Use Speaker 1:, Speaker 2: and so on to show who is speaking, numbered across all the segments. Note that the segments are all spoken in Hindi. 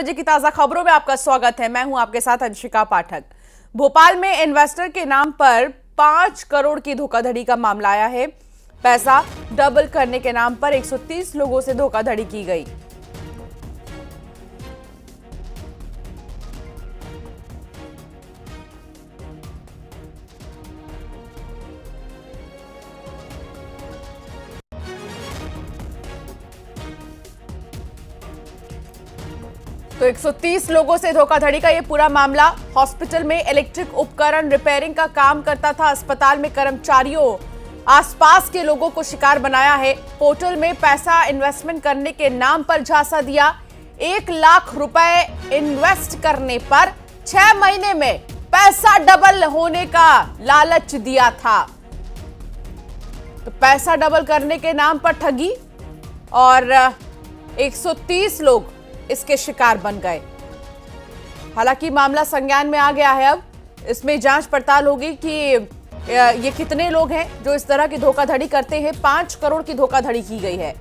Speaker 1: बजे की ताजा खबरों में आपका स्वागत है। मैं हूं आपके साथ अंशिका पाठक। भोपाल में इन्वेस्टर के नाम पर 5 करोड़ की धोखाधड़ी का मामला आया है। पैसा डबल करने के नाम पर 130 लोगों से धोखाधड़ी की गई। तो 130 लोगों से धोखाधड़ी का यह पूरा मामला। हॉस्पिटल में इलेक्ट्रिक उपकरण रिपेयरिंग का काम करता था। अस्पताल में कर्मचारियों आसपास के लोगों को शिकार बनाया है। पोर्टल में पैसा इन्वेस्टमेंट करने के नाम पर झांसा दिया। 1 लाख रुपए इन्वेस्ट करने पर 6 महीने में पैसा डबल होने का लालच दिया था। तो पैसा डबल करने के नाम पर ठगी और 130 लोग इसके शिकार बन गए। हालांकि मामला संज्ञान में आ गया है। अब इसमें जांच पड़ताल होगी कि ये कितने लोग हैं जो इस तरह की धोखाधड़ी करते हैं। 5 करोड़ की धोखाधड़ी की गई है।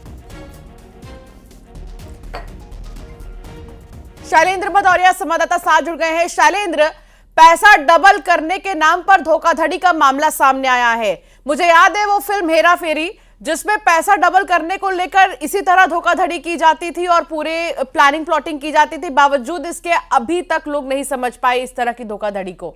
Speaker 1: शैलेंद्र भदौरिया संवाददाता साथ जुड़ गए हैं। शैलेंद्र, पैसा डबल करने के नाम पर धोखाधड़ी का मामला सामने आया है। मुझे याद है वो फिल्म हेरा फेरी, जिसमें पैसा डबल करने को लेकर इसी तरह धोखाधड़ी की जाती थी और पूरे प्लानिंग प्लॉटिंग की जाती थी। बावजूद इसके अभी तक लोग नहीं समझ पाए इस तरह की धोखाधड़ी को।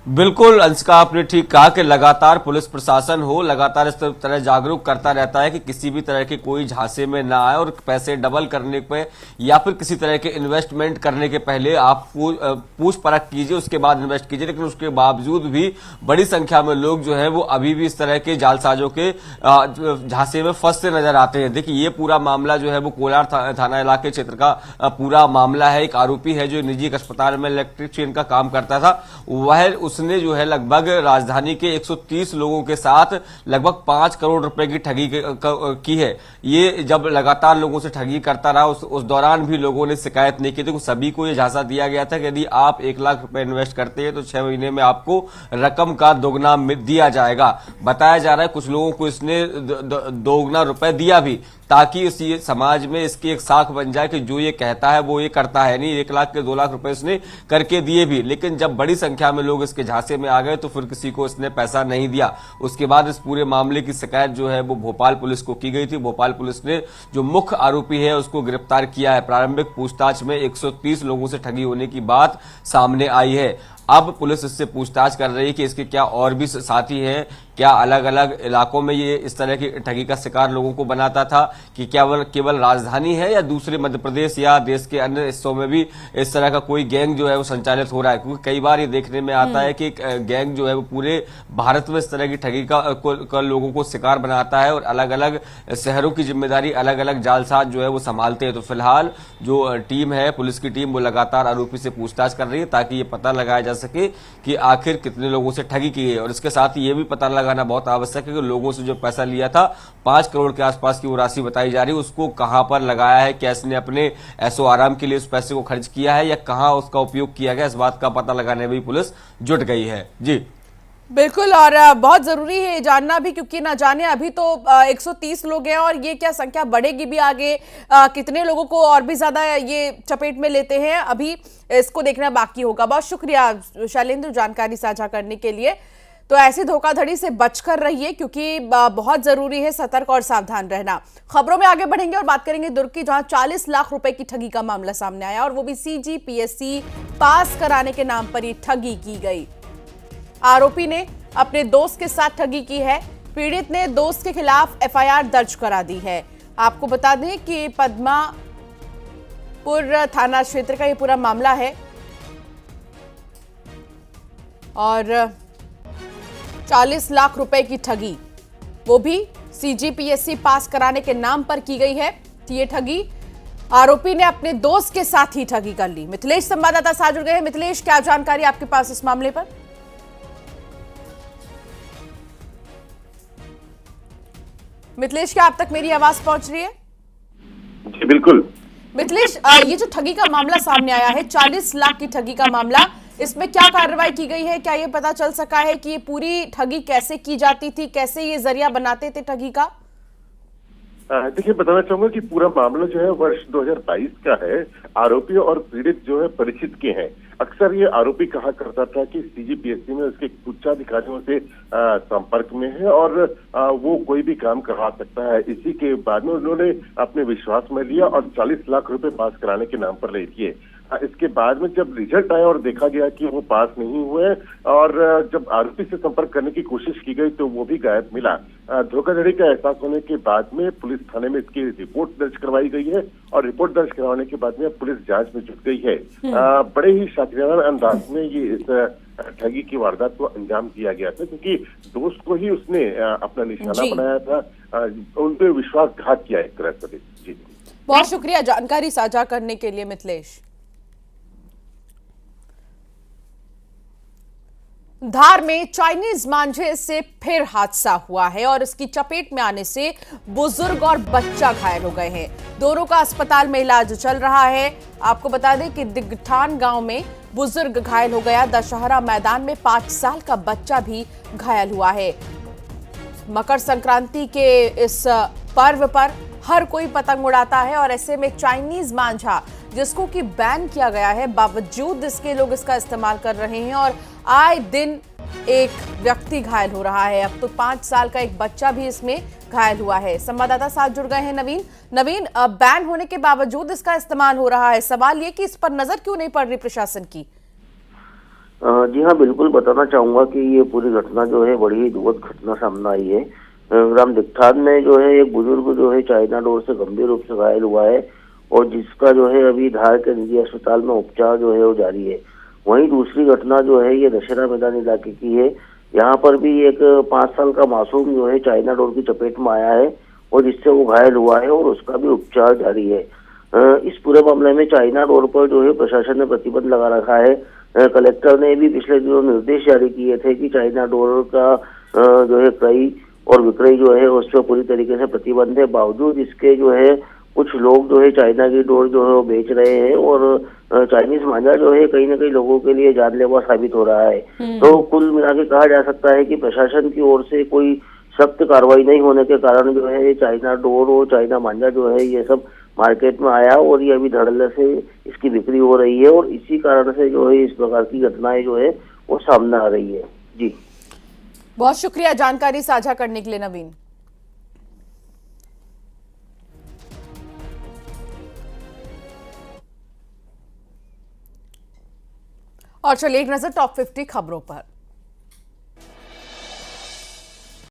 Speaker 2: बिल्कुल अंशिका, आपने ठीक कहा कि लगातार पुलिस प्रशासन हो लगातार इस तरह जागरूक करता रहता है कि किसी भी तरह के कोई झांसे में ना आए और पैसे डबल करने पे या फिर किसी तरह के इन्वेस्टमेंट करने के पहले आप पूछ परख कीजिए, उसके बाद इन्वेस्ट कीजिए। लेकिन उसके बावजूद भी बड़ी संख्या में लोग जो है वो अभी भी इस तरह के जालसाजों के झांसे में फंसते नजर आते हैं। देखिए, ये पूरा मामला जो है वो कोलार थाना इलाके क्षेत्र का पूरा मामला है। एक आरोपी है जो निजी अस्पताल में इलेक्ट्रीशियन का काम करता था। वह उसने जो है लगभग राजधानी के 130 लोगों के साथ लगभग 5 करोड़ रुपए की ठगी की है। ये जब लगातार लोगों से ठगी करता रहा, उस दौरान भी लोगों ने शिकायत नहीं की थी। सभी को ये झांसा दिया गया था कि यदि आप 1 लाख रुपए इन्वेस्ट करते हैं तो 6 महीने में आपको रकम का दोगुना दिया जाएगा। बताया जा रहा है कुछ लोगों को इसने दोगुना रुपए दिया भी, ताकि इसी समाज में इसकी एक साख बन जाए कि जो ये कहता है वो ये करता है नहीं। 1 लाख के 2 लाख रुपए इसने करके दिए भी, लेकिन जब बड़ी संख्या में लोग इसके झांसे में आ गए तो फिर किसी को इसने पैसा नहीं दिया। उसके बाद इस पूरे मामले की शिकायत जो है वो भोपाल पुलिस को की गई थी। भोपाल पुलिस ने जो मुख्य आरोपी है उसको गिरफ्तार किया है। प्रारंभिक पूछताछ में 130 लोगों से ठगी होने की बात सामने आई है। अब पुलिस इससे पूछताछ कर रही है कि इसके क्या और भी साथी हैं, क्या अलग अलग इलाकों में ये इस तरह की ठगी का शिकार लोगों को बनाता था, कि क्या केवल राजधानी है या दूसरे मध्य प्रदेश या देश के अन्य हिस्सों में भी इस तरह का कोई गैंग जो है वो संचालित हो रहा है। क्योंकि कई बार ये देखने में आता है कि गैंग जो है वो पूरे भारत में इस तरह की ठगी का लोगों को शिकार बनाता है और अलग अलग शहरों की जिम्मेदारी अलग अलग जालसाज जो है वो संभालते हैं। तो फिलहाल जो टीम है, पुलिस की टीम, वो लगातार आरोपी से पूछताछ कर रही है ताकि ये पता लगाया जा सके कि आखिर कितने लोगों से ठगी की गई। और इसके साथ ही ये भी पता लगाना बहुत आवश्यक है कि लोगों से जो पैसा लिया था 5 करोड़ के आसपास की वो राशि बताई जा रही है, उसको कहां पर लगाया है, क्या इसने अपने ऐशो आराम के लिए उस पैसे को खर्च किया है या कहां उसका उपयोग किया गया। इस बात का पता लगाने में भी पुलिस जुट गई है। जी
Speaker 1: बिल्कुल, और बहुत जरूरी है जानना भी, क्योंकि ना जाने अभी तो 130 लोग हैं और ये क्या संख्या बढ़ेगी भी आगे, कितने लोगों को और भी ज्यादा ये चपेट में लेते हैं, अभी इसको देखना बाकी होगा। बहुत शुक्रिया शैलेंद्र जानकारी साझा करने के लिए। तो ऐसी धोखाधड़ी से बचकर रहिए, क्योंकि बहुत जरूरी है सतर्क और सावधान रहना। खबरों में आगे बढ़ेंगे और बात करेंगे दुर्ग की, जहां 40 लाख रुपए की ठगी का मामला सामने आया और वो भी CGPSC पास कराने के नाम पर ये ठगी की गई। आरोपी ने अपने दोस्त के साथ ठगी की है। पीड़ित ने दोस्त के खिलाफ FIR दर्ज करा दी है। आपको बता दें कि पद्मापुर थाना क्षेत्र का ये पूरा मामला है और 40 लाख रुपए की ठगी, वो भी CGPSC पास कराने के नाम पर की गई है। ये ठगी आरोपी ने अपने दोस्त के साथ ही ठगी कर ली। मिथिलेश संवाददाता साथ जुड़ गए हैं। मिथिलेश, क्या जानकारी आपके पास इस मामले पर? मिथिलेश, क्या आप तक मेरी आवाज पहुंच रही है?
Speaker 3: जी बिल्कुल।
Speaker 1: मिथिलेश, ये जो ठगी का मामला सामने आया है, 40 लाख की ठगी का मामला, इसमें क्या कार्रवाई की गई है? क्या ये पता चल सका है कि ये पूरी ठगी कैसे की जाती थी, कैसे ये जरिया बनाते थे ठगी का?
Speaker 3: देखिए, बताना चाहूंगा कि पूरा मामला जो है वर्ष 2022 का है। आरोपी और पीड़ित जो है परिचित के हैं। अक्सर ये आरोपी कहा करता था कि सीजीपीएससी में उसके उच्चाधिकारियों से संपर्क में है और वो कोई भी काम करवा सकता है। इसी के बाद में उन्होंने अपने विश्वास में लिया और 40 लाख रुपए पास कराने के नाम पर ले दिए। इसके बाद में जब रिजल्ट आया और देखा गया कि वो पास नहीं हुए और जब आरोपी से संपर्क करने की कोशिश की गई तो वो भी गायब मिला। धोखाधड़ी का एहसास होने के बाद में पुलिस थाने में इसकी रिपोर्ट दर्ज करवाई गई है और रिपोर्ट दर्ज करवाने के बाद में पुलिस जांच में जुट गई है। बड़े ही शातिराना अंदाज में ये इस ठगी की वारदात को अंजाम दिया गया था, क्योंकि दोस्त को ही उसने अपना निशाना बनाया था। उन पे विश्वासघात किया एक तरह से। जी,
Speaker 1: बहुत शुक्रिया जानकारी साझा करने के लिए मिथिलेश। धार में चाइनीज मांझे से फिर हादसा हुआ है और इसकी चपेट में आने से बुजुर्ग और बच्चा घायल हो गए हैं। दोनों का अस्पताल में इलाज चल रहा है। आपको बता दें कि दिगठान गांव में बुजुर्ग घायल हो गया। दशहरा मैदान में 5 साल का बच्चा भी घायल हुआ है। मकर संक्रांति के इस पर्व पर हर कोई पतंग उड़ाता है और ऐसे में चाइनीज मांझा जिसको कि बैन किया गया है, बावजूद इसके लोग इसका इस्तेमाल कर रहे हैं और आए दिन एक व्यक्ति घायल हो रहा है। अब तो 5 साल का एक बच्चा भी इसमें घायल हुआ है। संवाददाता साथ जुड़ गए हैं नवीन, बैन होने के बावजूद इसका इस्तेमाल हो रहा है। सवाल ये कि इस पर नजर क्यों नहीं पड़ रही प्रशासन की?
Speaker 4: जी हाँ, बिल्कुल बताना चाहूंगा कि ये पूरी घटना जो है बड़ी ही दुखद घटना सामने आई है। ग्राम दिगठान में जो है एक बुजुर्ग जो है चाइना डोर से गंभीर रूप से घायल हुआ है और जिसका जो है अभी धार के निजी अस्पताल में उपचार जो है वो जारी है। वहीं दूसरी घटना जो है ये दशहरा मैदान इलाके की है। यहाँ पर भी एक 5 साल का मासूम जो है चाइना डोर की चपेट में आया है और जिससे वो घायल हुआ है और उसका भी उपचार जारी है। इस पूरे मामले में चाइना डोर पर जो है प्रशासन ने प्रतिबंध लगा रखा है। कलेक्टर ने भी पिछले दिनों निर्देश जारी किए थे कि चाइना डोर का जो है क्रय और विक्रय जो है उस पर पूरी तरीके से प्रतिबंध है। बावजूद इसके जो है कुछ लोग जो है चाइना की डोर जो है वो बेच रहे हैं और चाइनीज मांझा जो है कहीं ना कहीं लोगों के लिए जानलेवा साबित हो रहा है। तो कुल मिला के कहा जा सकता है कि प्रशासन की ओर से कोई सख्त कार्रवाई नहीं होने के कारण जो है चाइना डोर और चाइना मांझा जो है ये सब मार्केट में आया और ये अभी धड़ल्ले से इसकी बिक्री हो रही है और इसी कारण से जो है इस प्रकार की घटनाएं जो है वो सामने आ रही है। जी,
Speaker 1: बहुत शुक्रिया जानकारी साझा करने के लिए नवीन। और चलिए एक नजर टॉप 50 खबरों पर।